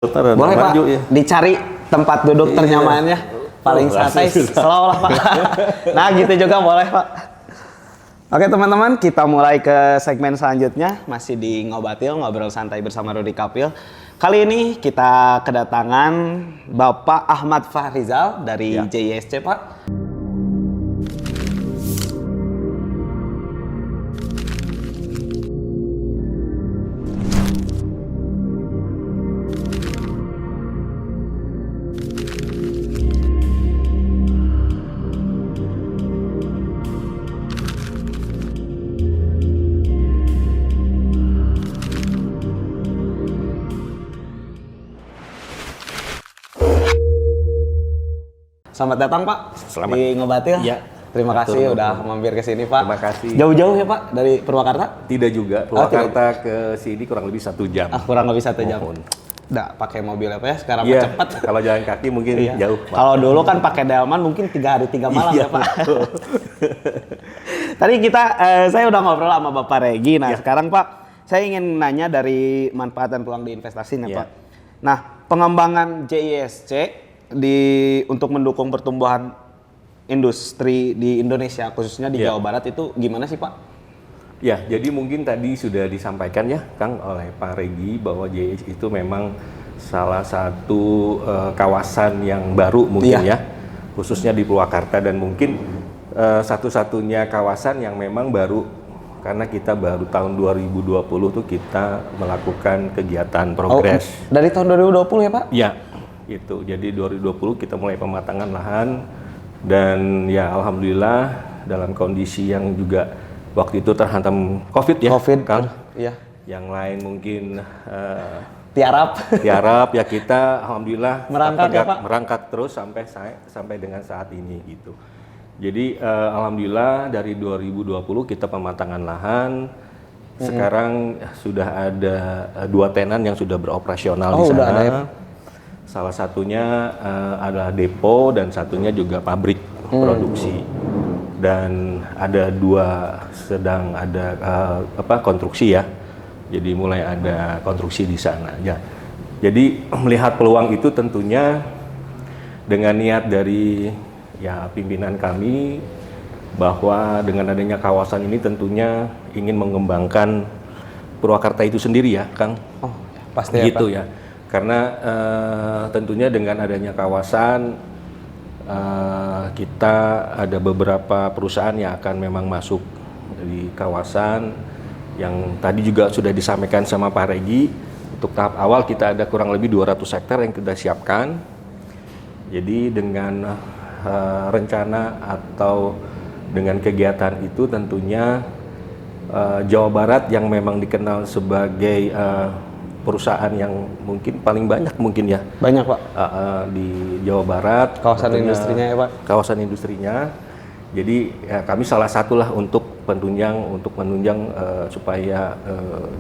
Boleh Pak, ya. dicari tempat duduk ternyamannya, paling santai, slow lah Pak. Nah gitu juga boleh Pak. Oke teman-teman, kita mulai ke segmen selanjutnya, masih di Ngobatil, ngobrol santai bersama Rudy Kapil. Kali ini kita kedatangan Bapak Ahmad Fahrizal dari JISC Pak. Selamat datang Pak. Selamat. Di Ngobatil. Ya. Terima kasih udah mampir ke sini Pak. Terima kasih. Jauh-jauh ya Pak dari Purwakarta? Tidak juga. Purwakarta ke sini kurang lebih 1 jam. Kurang lebih 1 jam. Mohon. Nggak pakai mobil apa ya? Sekarang Iya. cepat. Kalau jalan kaki mungkin jauh. Pak. Kalau dulu kan pakai delman mungkin 3 hari 3 malam ya Pak. Tadi saya udah ngobrol sama Bapak Regi. Nah sekarang Pak, saya ingin nanya dari manfaat dan peluang di investasi nih Pak. Nah pengembangan JISC untuk mendukung pertumbuhan industri di Indonesia khususnya di Jawa Barat itu gimana sih Pak? Ya, jadi mungkin tadi sudah disampaikan ya Kang oleh Pak Regi bahwa JISC itu memang salah satu kawasan yang baru mungkin ya, khususnya di Purwakarta dan mungkin satu-satunya kawasan yang memang baru karena kita baru tahun 2020 tuh kita melakukan kegiatan progres. Dari tahun 2020 ya Pak? Ya. Itu jadi 2020 kita mulai pematangan lahan dan ya alhamdulillah dalam kondisi yang juga waktu itu terhantam COVID ya. COVID kan? Iya. Yang lain mungkin tiarap ya kita alhamdulillah merangkak terus sampai dengan saat ini gitu. Jadi alhamdulillah dari 2020 kita pematangan lahan. Sekarang sudah ada 2 tenan yang sudah beroperasional di sana. Udah ada ya? Salah satunya adalah depo dan satunya juga pabrik produksi. Dan ada 2 sedang ada konstruksi ya. Jadi mulai ada konstruksi di sana. Ya. Jadi melihat peluang itu tentunya dengan niat dari pimpinan kami bahwa dengan adanya kawasan ini tentunya ingin mengembangkan Purwakarta itu sendiri ya, Kang. Oh, pasti gitu ya, Pak. Ya. Karena tentunya dengan adanya kawasan kita ada beberapa perusahaan yang akan memang masuk di kawasan yang tadi juga sudah disampaikan sama Pak Regi. Untuk tahap awal kita ada kurang lebih 200 hektar yang kita siapkan. Jadi dengan rencana atau dengan kegiatan itu tentunya Jawa Barat yang memang dikenal sebagai perusahaan yang mungkin paling banyak mungkin ya. Banyak Pak. Di Jawa Barat. Kawasan industrinya ya Pak. Kawasan industrinya. Jadi kami salah satulah untuk menunjang supaya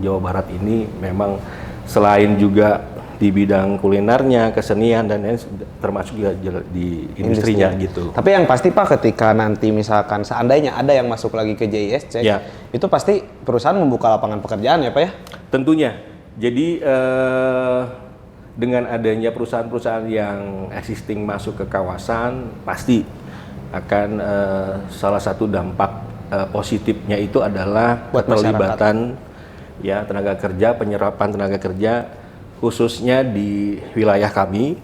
Jawa Barat ini memang selain juga di bidang kulinernya, kesenian dan lain termasuk juga di industrinya gitu. Tapi yang pasti Pak ketika nanti misalkan seandainya ada yang masuk lagi ke JISC, itu pasti perusahaan membuka lapangan pekerjaan ya Pak ya? Tentunya. Jadi dengan adanya perusahaan-perusahaan yang existing masuk ke kawasan pasti akan salah satu dampak positifnya itu adalah keterlibatan tenaga kerja, penyerapan tenaga kerja khususnya di wilayah kami.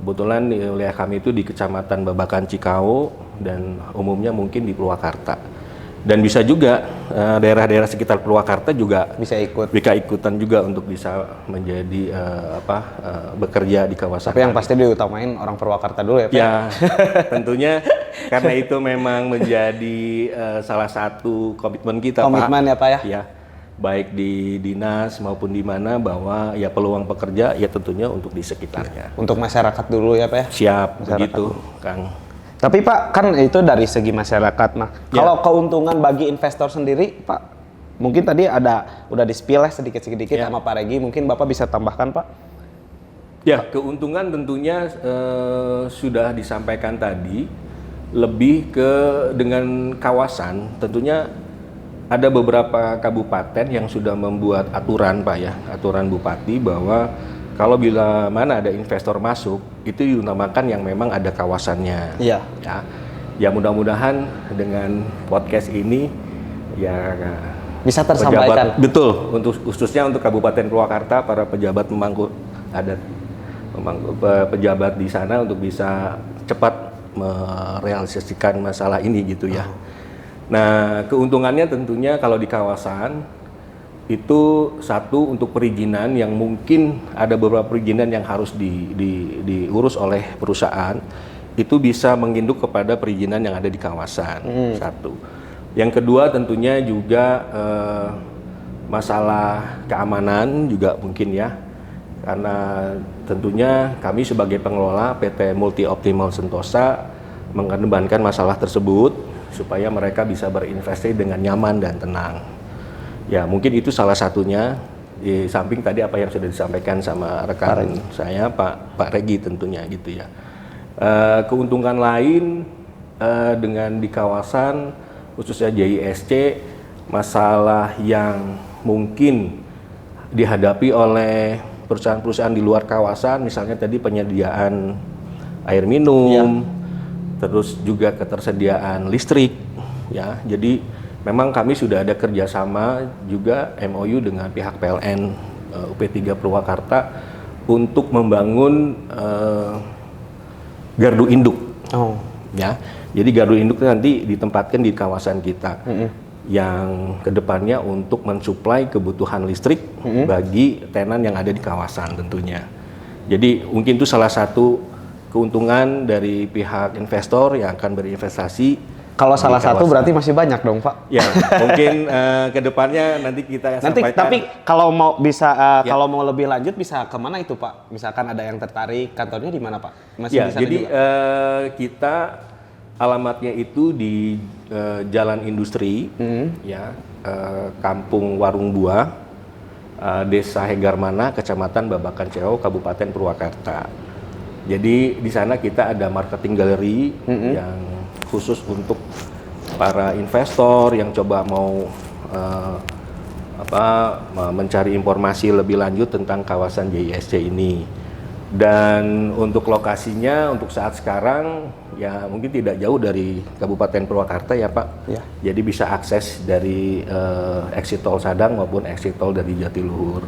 Kebetulan di wilayah kami itu di Kecamatan Babakan Cikau dan umumnya mungkin di Purwakarta. Dan bisa juga daerah-daerah sekitar Purwakarta juga bisa ikutan juga untuk bisa menjadi bekerja di kawasan. Tapi yang pasti diutamain orang Purwakarta dulu ya Pak? Ya, tentunya karena itu memang menjadi salah satu komitmen kita Pak. Komitmen ya Pak ya? Ya, baik di dinas maupun di mana bahwa ya peluang pekerja ya tentunya untuk di sekitarnya. Untuk masyarakat dulu ya Pak ya? Siap, begitu Kang. Tapi Pak, kan itu dari segi masyarakat. Nah, kalau keuntungan bagi investor sendiri, Pak, mungkin tadi udah di-spill sedikit-sedikit sama Pak Regi, mungkin Bapak bisa tambahkan, Pak? Ya, keuntungan tentunya sudah disampaikan tadi, lebih ke dengan kawasan, tentunya ada beberapa kabupaten yang sudah membuat aturan Pak ya, aturan Bupati bahwa Kalau bila mana ada investor masuk, itu dinamakan yang memang ada kawasannya. Iya. Ya mudah-mudahan dengan podcast ini ya Bisa tersampaikan. Betul, khususnya untuk Kabupaten Purwakarta, para pejabat pejabat di sana untuk bisa cepat merealisasikan masalah ini gitu ya. Nah, keuntungannya tentunya kalau di kawasan itu satu untuk perizinan yang mungkin ada beberapa perizinan yang harus diurus oleh perusahaan, itu bisa menginduk kepada perizinan yang ada di kawasan. Satu. Yang kedua tentunya juga masalah keamanan juga mungkin ya, karena tentunya kami sebagai pengelola PT Multi Optimal Sentosa mengedepankan masalah tersebut supaya mereka bisa berinvestasi dengan nyaman dan tenang. Ya mungkin itu salah satunya, di samping tadi apa yang sudah disampaikan sama rekan saya Pak Regi tentunya gitu ya. Keuntungan lain dengan di kawasan khususnya JISC, masalah yang mungkin dihadapi oleh perusahaan-perusahaan di luar kawasan, misalnya tadi penyediaan air minum, terus juga ketersediaan listrik, ya. Jadi memang kami sudah ada kerjasama juga MOU dengan pihak PLN UP3 Purwakarta untuk membangun gardu induk, ya. Jadi gardu induk nanti ditempatkan di kawasan kita, yang kedepannya untuk mensuplai kebutuhan listrik bagi tenan yang ada di kawasan tentunya. Jadi mungkin itu salah satu keuntungan dari pihak investor yang akan berinvestasi. Kalau salah satu berarti masih banyak dong Pak. Ya, mungkin kedepannya nanti kita sampaikan. Tapi kalau mau bisa kalau mau lebih lanjut bisa kemana itu Pak? Misalkan ada yang tertarik, kantornya di mana Pak? Masih bisa jadi kita alamatnya itu di Jalan Industri, ya, Kampung Warung Buah, Desa Hegarmana, Kecamatan Babakan Ceo, Kabupaten Purwakarta. Jadi di sana kita ada marketing gallery yang khusus untuk para investor yang coba mau mencari informasi lebih lanjut tentang kawasan JISC ini. Dan untuk lokasinya untuk saat sekarang ya mungkin tidak jauh dari Kabupaten Purwakarta ya Pak. Ya. Jadi bisa akses dari exit tol Sadang maupun exit tol dari Jatiluhur.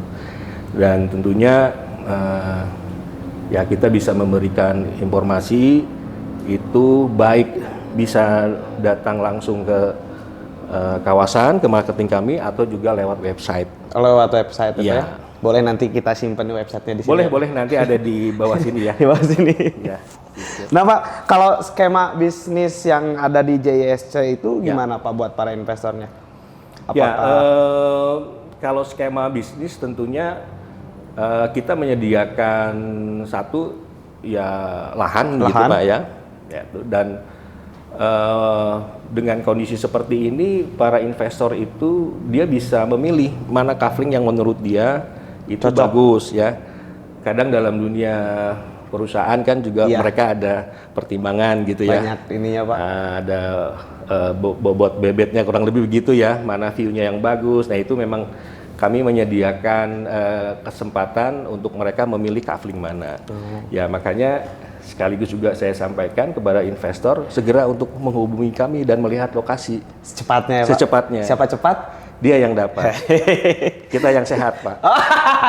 Dan tentunya ya kita bisa memberikan informasi itu baik bisa datang langsung ke kawasan, ke marketing kami atau juga lewat website. Lewat website itu ya? Boleh nanti kita simpan di websitenya di sini. Boleh nanti ada di bawah sini ya. Di bawah sini. Ya. Nah Pak, kalau skema bisnis yang ada di JISC itu gimana Pak buat para investornya? Kalau skema bisnis tentunya kita menyediakan satu ya lahan. Gitu Pak ya. Dan dengan kondisi seperti ini para investor itu dia bisa memilih mana kafling yang menurut dia itu bagus ya. Kadang dalam dunia perusahaan kan juga mereka ada pertimbangan gitu ya. Banyak ininya Pak. Ada bobot bebetnya kurang lebih begitu ya. Mana view-nya yang bagus. Nah itu memang kami menyediakan kesempatan untuk mereka memilih kafling mana. Ya makanya sekaligus juga saya sampaikan kepada investor segera untuk menghubungi kami dan melihat lokasi secepatnya ya Pak. Secepatnya. Siapa cepat? Dia yang dapat. Kita yang sehat Pak.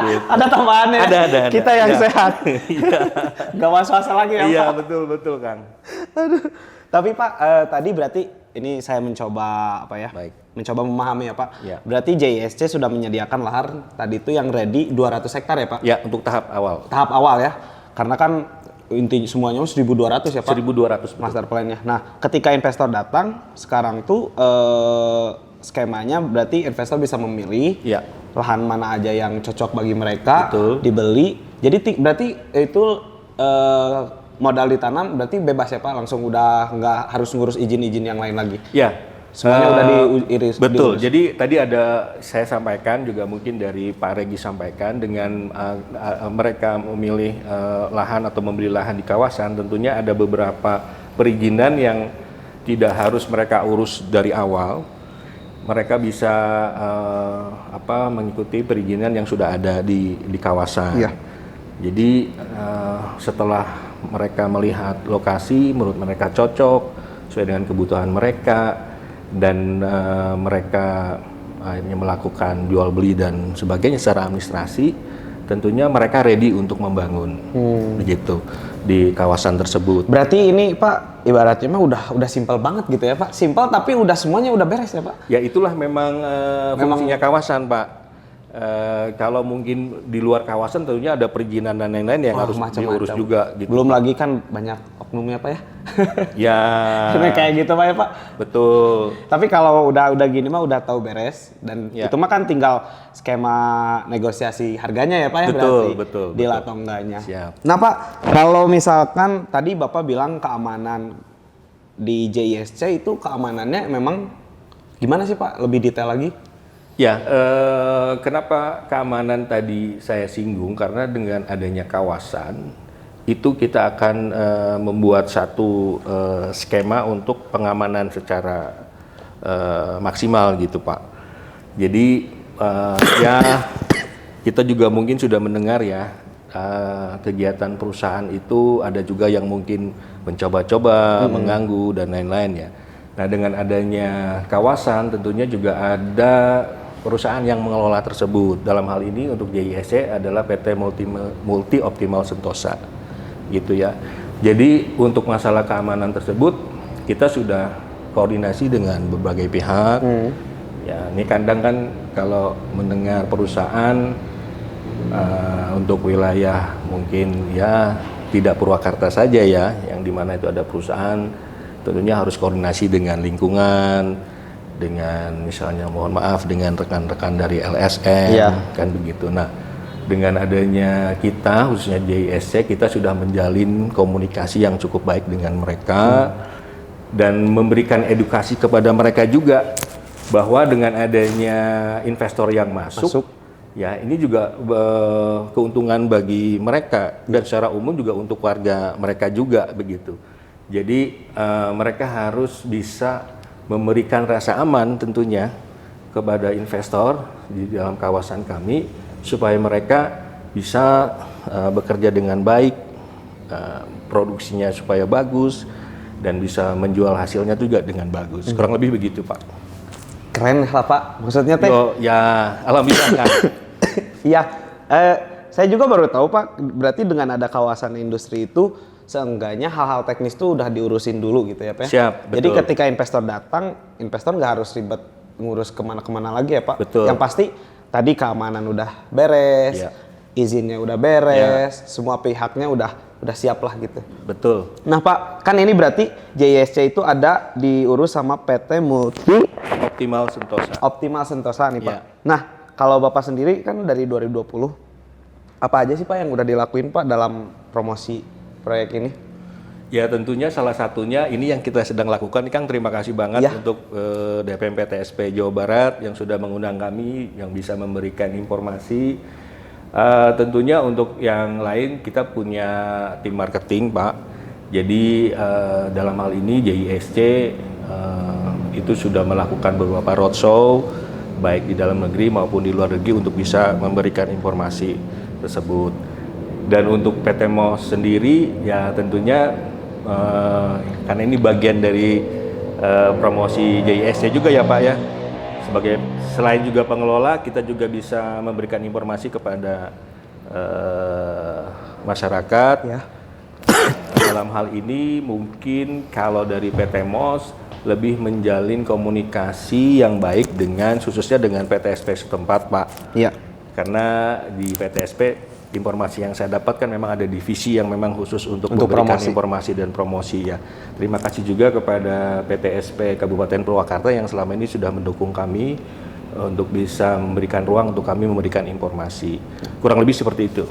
Gitu. Ada tambahannya. Ada. Kita yang sehat. Gak was-was lagi ya Pak. Iya betul Kang. Aduh. Tapi Pak tadi berarti ini saya mencoba mencoba memahami ya Pak. Ya. Berarti JISC sudah menyediakan lahan tadi itu yang ready 200 hektar ya Pak? Ya, untuk tahap awal. Tahap awal ya. Karena kan inti semuanya 1.200 ya Pak? 1.200 master plan-nya. Nah, ketika investor datang sekarang tuh skemanya berarti investor bisa memilih lahan mana aja yang cocok bagi mereka, dibeli. Jadi berarti itu modal ditanam berarti bebas ya Pak, langsung udah nggak harus ngurus izin-izin yang lain lagi. Ya, semuanya udah diiris. Betul. Jadi tadi ada saya sampaikan juga mungkin dari Pak Regi sampaikan dengan mereka memilih lahan atau membeli lahan di kawasan, tentunya ada beberapa perizinan yang tidak harus mereka urus dari awal. Mereka bisa mengikuti perizinan yang sudah ada di kawasan. Jadi setelah mereka melihat lokasi, menurut mereka cocok sesuai dengan kebutuhan mereka, dan mereka akhirnya melakukan jual beli dan sebagainya secara administrasi, tentunya mereka ready untuk membangun, begitu di kawasan tersebut. Berarti ini Pak ibaratnya mah udah simpel banget gitu ya Pak. Simpel tapi udah semuanya udah beres ya Pak. Ya itulah memang fungsinya kawasan Pak. Kalau mungkin di luar kawasan tentunya ada perizinan dan lain-lain yang harus diurus juga gitu. Belum lagi kan banyak oknumnya Pak ya. Ya. Kayak gitu Pak ya Pak. Betul. Tapi kalau udah gini mah udah tahu beres dan itu mah kan tinggal skema negosiasi harganya ya Pak ya, berarti deal atau enggaknya. Siap. Nah Pak, kalau misalkan tadi Bapak bilang keamanan di JISC itu keamanannya memang gimana sih Pak? Lebih detail lagi? Ya, kenapa keamanan tadi saya singgung, karena dengan adanya kawasan itu kita akan membuat satu skema untuk pengamanan secara maksimal gitu Pak. Jadi ya kita juga mungkin sudah mendengar ya kegiatan perusahaan itu ada juga yang mungkin mencoba-coba mengganggu dan lain-lain ya. Nah dengan adanya kawasan tentunya juga ada perusahaan yang mengelola tersebut. Dalam hal ini untuk JISC adalah PT Multi Optimal Sentosa, gitu ya. Jadi untuk masalah keamanan tersebut kita sudah koordinasi dengan berbagai pihak. Ya, ini kadang kan kalau mendengar perusahaan untuk wilayah mungkin ya tidak Purwakarta saja ya, yang dimana itu ada perusahaan, tentunya harus koordinasi dengan lingkungan, dengan misalnya mohon maaf dengan rekan-rekan dari LSM, kan begitu. Nah, dengan adanya kita khususnya JISC, kita sudah menjalin komunikasi yang cukup baik dengan mereka dan memberikan edukasi kepada mereka juga bahwa dengan adanya investor yang masuk. Ya ini juga keuntungan bagi mereka dan secara umum juga untuk warga mereka juga begitu. Jadi mereka harus bisa memberikan rasa aman tentunya kepada investor di dalam kawasan kami supaya mereka bisa bekerja dengan baik, produksinya supaya bagus dan bisa menjual hasilnya juga dengan bagus. Kurang lebih begitu Pak. Keren lah Pak, maksudnya teh. Ya alhamdulillah kan. Iya, saya juga baru tahu Pak, berarti dengan ada kawasan industri itu seenggaknya hal-hal teknis tuh udah diurusin dulu gitu ya Pak. Siap, betul. Jadi ketika investor datang, investor nggak harus ribet ngurus kemana-kemana lagi ya Pak. Betul. Yang pasti tadi keamanan udah beres, izinnya udah beres, semua pihaknya udah siap lah gitu. Betul. Nah Pak, kan ini berarti JISC itu ada diurus sama PT Multi Optimal Sentosa. Optimal Sentosa nih Pak. Nah, kalau Bapak sendiri kan dari 2020, apa aja sih Pak yang udah dilakuin Pak dalam promosi proyek ini? Ya tentunya salah satunya ini yang kita sedang lakukan. Kang, terima kasih banget untuk DPM PTSP Jawa Barat yang sudah mengundang kami, yang bisa memberikan informasi. Tentunya untuk yang lain kita punya tim marketing Pak. Jadi dalam hal ini JISC itu sudah melakukan beberapa roadshow baik di dalam negeri maupun di luar negeri untuk bisa memberikan informasi tersebut. Dan untuk PT MOS sendiri ya tentunya karena ini bagian dari promosi JISC juga ya Pak ya. Sebagai selain juga pengelola, kita juga bisa memberikan informasi kepada masyarakat. Ya. Dalam hal ini mungkin kalau dari PT MOS lebih menjalin komunikasi yang baik dengan khususnya dengan PTSP setempat Pak. Iya. Karena di PTSP informasi yang saya dapatkan memang ada divisi yang memang khusus untuk memberikan informasi dan promosi ya. Terima kasih juga kepada PTSP Kabupaten Purwakarta yang selama ini sudah mendukung kami untuk bisa memberikan ruang untuk kami memberikan informasi. Kurang lebih seperti itu.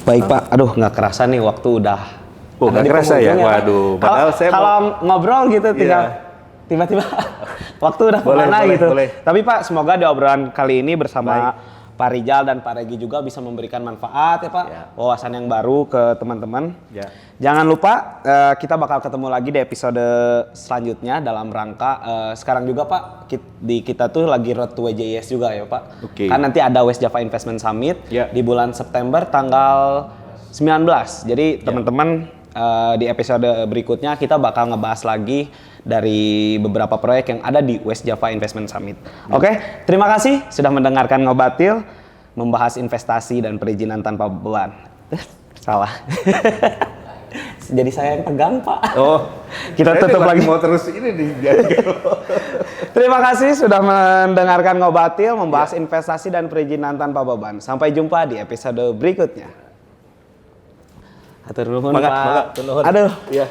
Baik Pak, aduh nggak kerasa nih waktu udah. Oh nggak kerasa ya? Waduh. Padahal saya kalau ngobrol gitu tinggal tiba-tiba waktu udah kemana gitu. Boleh. Tapi Pak, semoga di obrolan kali ini bersama Pak Rijal dan Pak Regi juga bisa memberikan manfaat ya Pak, wawasan yang baru ke teman-teman. Jangan lupa kita bakal ketemu lagi di episode selanjutnya dalam rangka sekarang juga Pak di kita tuh lagi road to WJIS juga ya Pak. Kan nanti ada West Java Investment Summit di bulan September tanggal 19. Jadi teman-teman di episode berikutnya kita bakal ngebahas lagi dari beberapa proyek yang ada di West Java Investment Summit. Oke, terima kasih sudah mendengarkan Ngobatil, membahas investasi dan perizinan tanpa beban. Salah. Jadi saya yang pegang Pak. Kita tutup lagi. Mau terus ini nih. Terima kasih sudah mendengarkan Ngobatil, membahas investasi dan perizinan tanpa beban. Sampai jumpa di episode berikutnya. Atur nuhun Pak. Aduh. Aduh. Iya.